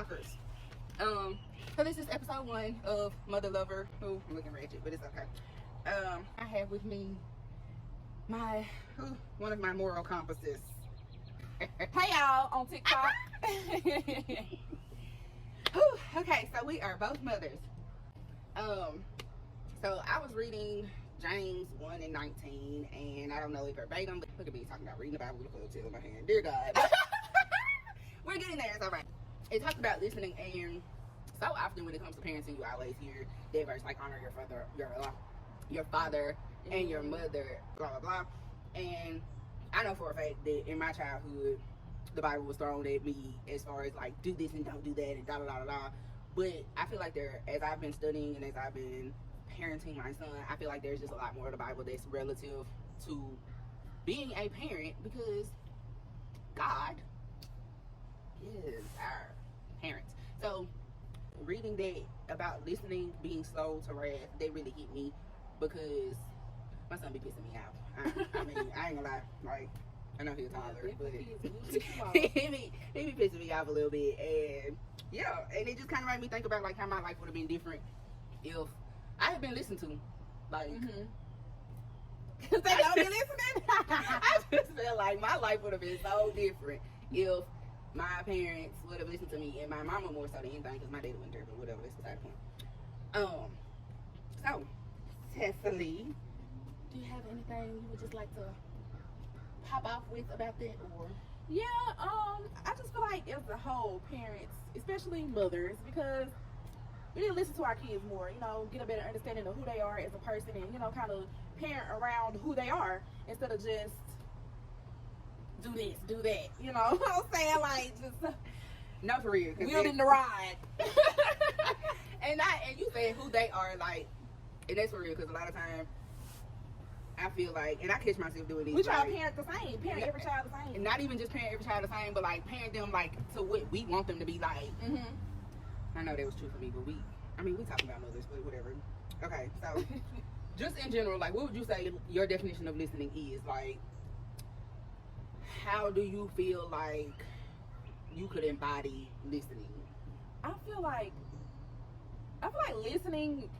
talkers. So this is episode 1 of Mother Lover. Oh, I'm looking ratchet, but it's okay. I have with me one of my moral compasses. Hey y'all on TikTok. Okay, so we are both mothers. So I was reading James 1:19, and I don't know if verbatim, but look at me talking about reading the Bible with a ponytail in my hand. Dear God. We're getting there, it's alright. It talks about listening, and so often when it comes to parenting, you always hear that verse like honor your father, your father and your mother, blah blah blah. And I know for a fact that in my childhood, the Bible was thrown at me as far as like do this and don't do that and da da da da. But I feel like as I've been studying and as I've been parenting my son, I feel like there's just a lot more of the Bible that's relative to being a parent, because God is our parents. So reading that about listening, being slow to wrath, they really hit me, because my son be pissing me off. I mean, I ain't gonna lie, like, I know he's a toddler, but he be pissing me off a little bit. And yeah, and it just kind of made me think about like how my life would have been different if I had been listened to, like, because they don't be listening. I just feel like my life would have been so different if my parents would have listened to me, and my mama more so than anything, because my daddy wasn't there, but whatever, that's beside the point. So Cecily, do you have anything you would just like to pop off with about that? Or Yeah, I just feel like as a whole, parents, especially mothers, because we need to listen to our kids more, get a better understanding of who they are as a person, and, kind of parent around who they are instead of just do this, do that, you know what I'm saying? Like, just no, for real, wielding the rod. and you saying who they are, like, and that's for real, because a lot of times I feel like, and I catch myself doing these. We try to parent the same, parent every child the same. And not even just parent every child the same, but like parent them like to what we want them to be like. I know that was true for me, but we talking about mothers, but whatever. Okay, so just in general, like, what would you say your definition of listening is? Like, how do you feel like you could embody listening? I feel like listening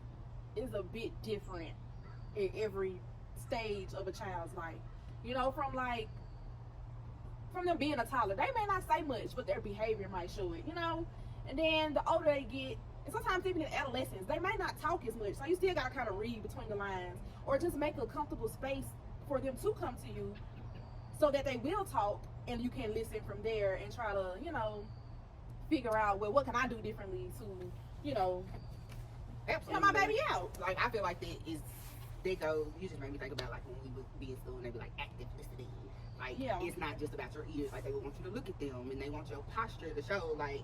is a bit different in every stage of a child's life. From them being a toddler, they may not say much, but their behavior might show it, And then the older they get, and sometimes even in adolescence, they may not talk as much. So you still gotta kind of read between the lines, or just make a comfortable space for them to come to you, so that they will talk, and you can listen from there and try to, figure out, well, what can I do differently to, Absolutely. help my baby out. Like, I feel like you just made me think about like when we would be in school and they'd be like active listening. Like, It's not just about your ears. Like, they would want you to look at them, and they want your posture to show like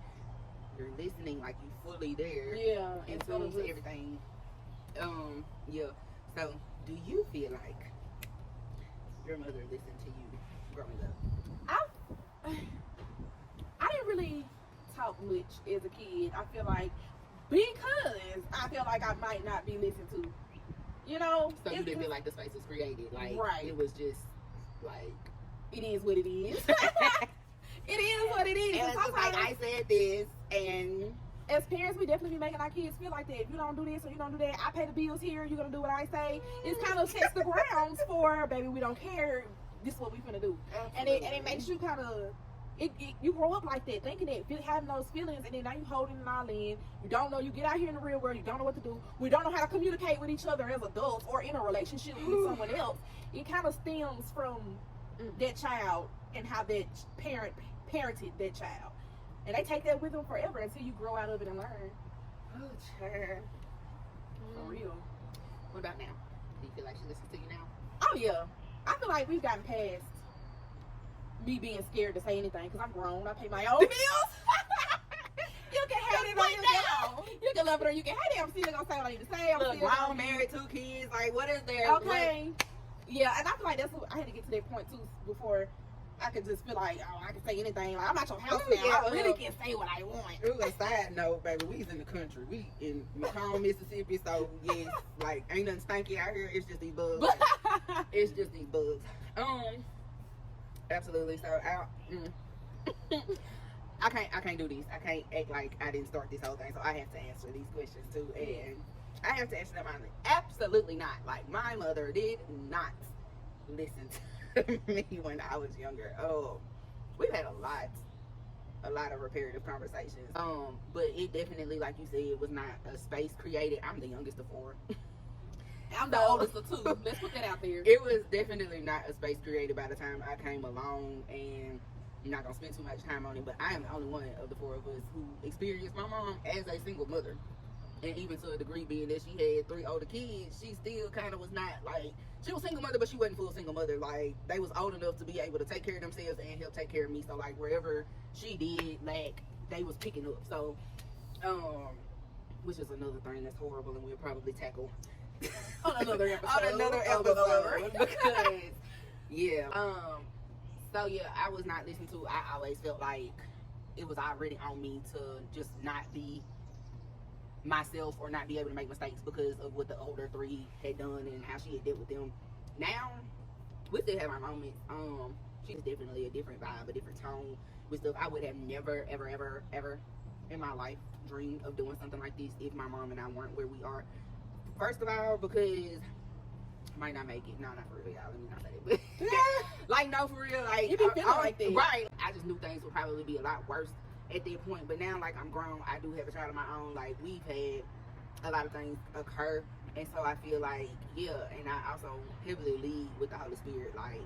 you're listening, like you fully there. Yeah. And tune to everything. Yeah. So, do you feel like your mother listened to you growing up? I didn't really talk much as a kid. I feel like because I feel like I might not be listened to. So you didn't feel like the space was created. Like, right. It was just like, it is what it is. It is what it is. And it's just like, I said this, and as parents, we definitely be making our kids feel like that. If you don't do this or you don't do that, I pay the bills here, you're gonna do what I say. It's kind of sets the grounds for, baby, we don't care, this is what we finna do. And it makes you kind of, you grow up like that, thinking that, having those feelings, and then now you holding it all in. You don't know, you get out here in the real world, you don't know what to do. We don't know how to communicate with each other as adults or in a relationship with someone else. It kind of stems from that child and how that parent parented that child. And they take that with them forever until you grow out of it and learn. Oh, child. For real. What about now? Do you feel like she listens to you now? Oh, yeah. I feel like we've gotten past me being scared to say anything, because I'm grown. I pay my own bills. You can hate it or you can. You can love it or you can hate it. I'm still gonna say what I need to say. I'm Look, still grown, married, 2 kids. Like, what is there? Okay. Yeah, and I feel like that's what I had to get to that point too before I could just feel like, oh, I can say anything. Like, I'm at your house now. I really can say what I want. Ooh, a side note, baby, we's in the country. We in McComb, Mississippi, so yes, like, ain't nothing stanky out here. It's just these bugs. It's just these bugs. Absolutely. So, I can't do this. I can't act like I didn't start this whole thing. So I have to answer these questions too, and I have to answer them honestly. Absolutely not. Like, my mother did not listen to me when I was younger. Oh, we've had a lot of reparative conversations. But it definitely, like you said, was not a space created. I'm the youngest of 4. I'm the oldest of 2. Let's put that out there. It was definitely not a space created by the time I came along, and I'm not gonna spend too much time on it, but I am the only one of the 4 of us who experienced my mom as a single mother. And even to a degree, being that she had 3 older kids, she still kind of was not like, she was single mother, but she wasn't full single mother. Like, they was old enough to be able to take care of themselves and help take care of me. So like, wherever she did, like, they was picking up. So, which is another thing that's horrible, and we'll probably tackle on another episode. Because, yeah. So yeah, I was not listened to. I always felt like it was already on me to just not be myself or not be able to make mistakes because of what the older 3 had done and how she had dealt with them. Now, we still have our moments. She's definitely a different vibe, a different tone with stuff. I would have never, ever in my life dreamed of doing something like this if my mom and I weren't where we are. First of all, because I might not make it. No, not for real, y'all. Let me not say that. But like, no, for real. Like, you be feeling like that. Right. I just knew things would probably be a lot worse at that point. But now, like, I'm grown. I do have a child of my own. Like, we've had a lot of things occur. And so I feel like, yeah, and I also heavily lead with the Holy Spirit. Like,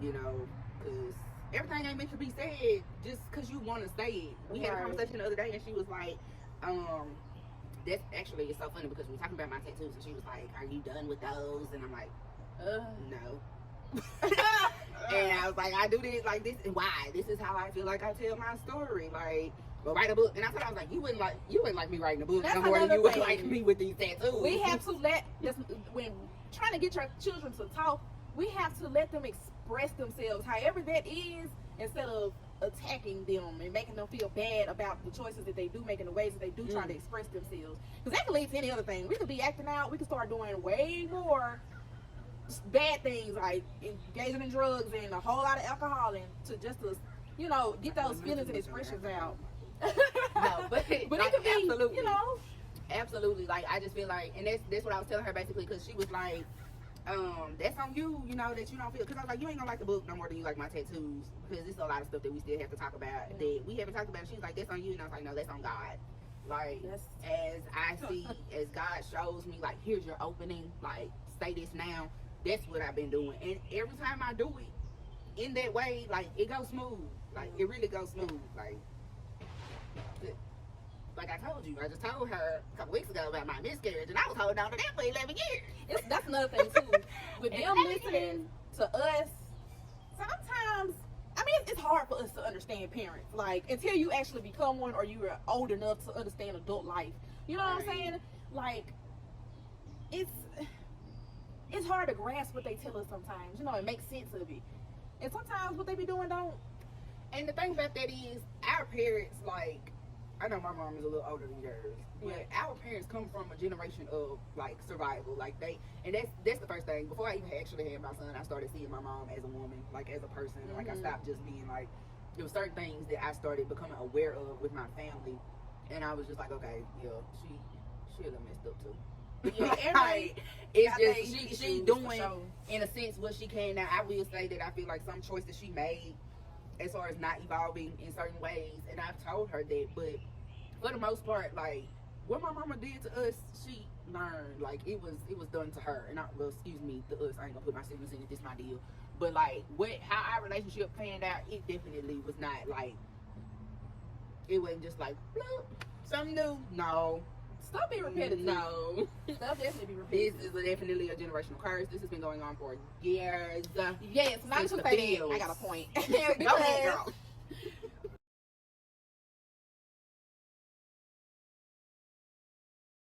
you know, because everything ain't meant to be said just because you want to say it. We had a conversation the other day, and she was like, that's actually, it's so funny because we were talking about my tattoos, and she was like, are you done with those? And I'm like, no. And I was like, I do this like this, and why? This is how I feel like I tell my story. Like, well, write a book. And I was like, you wouldn't like me writing a book no more than you would like me with these tattoos. We have to when trying to get your children to talk, we have to let them express themselves, however that is, instead of attacking them and making them feel bad about the choices that they do make and the ways that they do try to express themselves. Because that can lead to any other thing. We could be acting out. We could start doing way more bad things, like engaging in drugs and a whole lot of alcohol, and to you know, get those feelings and expressions out. No, but it like, could be, absolutely, you know, absolutely. Like, I just feel like, and that's what I was telling her basically, because she was like, that's on you, you know, that you don't feel, because I was like, you ain't gonna like the book no more than you like my tattoos, because there's a lot of stuff that we still have to talk about that we haven't talked about. And she was like, that's on you, and I was like, no, that's on God. Like, as I see, as God shows me, like, here's your opening, like, say this now. That's what I've been doing, and every time I do it in that way, like, it goes smooth. Like, it really goes smooth. Like I told you, I just told her a couple weeks ago about my miscarriage, and I was holding on to that for 11 years. That's another thing too. With them listening to us, sometimes, I mean, it's hard for us to understand parents. Like, until you actually become one, or you are old enough to understand adult life. You know what I'm saying? Like, it's hard to grasp what they tell us sometimes. You know, it makes sense of it. And sometimes what they be doing don't. And the thing about that is, our parents, like, I know my mom is a little older than yours, but our parents come from a generation of, like, survival. Like, and that's the first thing. Before I even actually had my son, I started seeing my mom as a woman, like, as a person. Like, I stopped just being, like, there were certain things that I started becoming aware of with my family, and I was just like, okay, yeah, she a little messed up too. Yeah, right. It's just she doing, in a sense, what she can. Now, I will say that I feel like some choices she made as far as not evolving in certain ways, and I've told her that, but for the most part, like, what my mama did to us, she learned. Like, it was done to her, and excuse me, to us, I ain't gonna put my siblings in it, this my deal, but like, how our relationship panned out, it definitely was not like, it wasn't just like, bloop, something new. No. Stop being repetitive. No. Stop definitely be repetitive. This is definitely a generational curse. This has been going on for years. Yes, not to say that. I got a point. Go ahead, girl.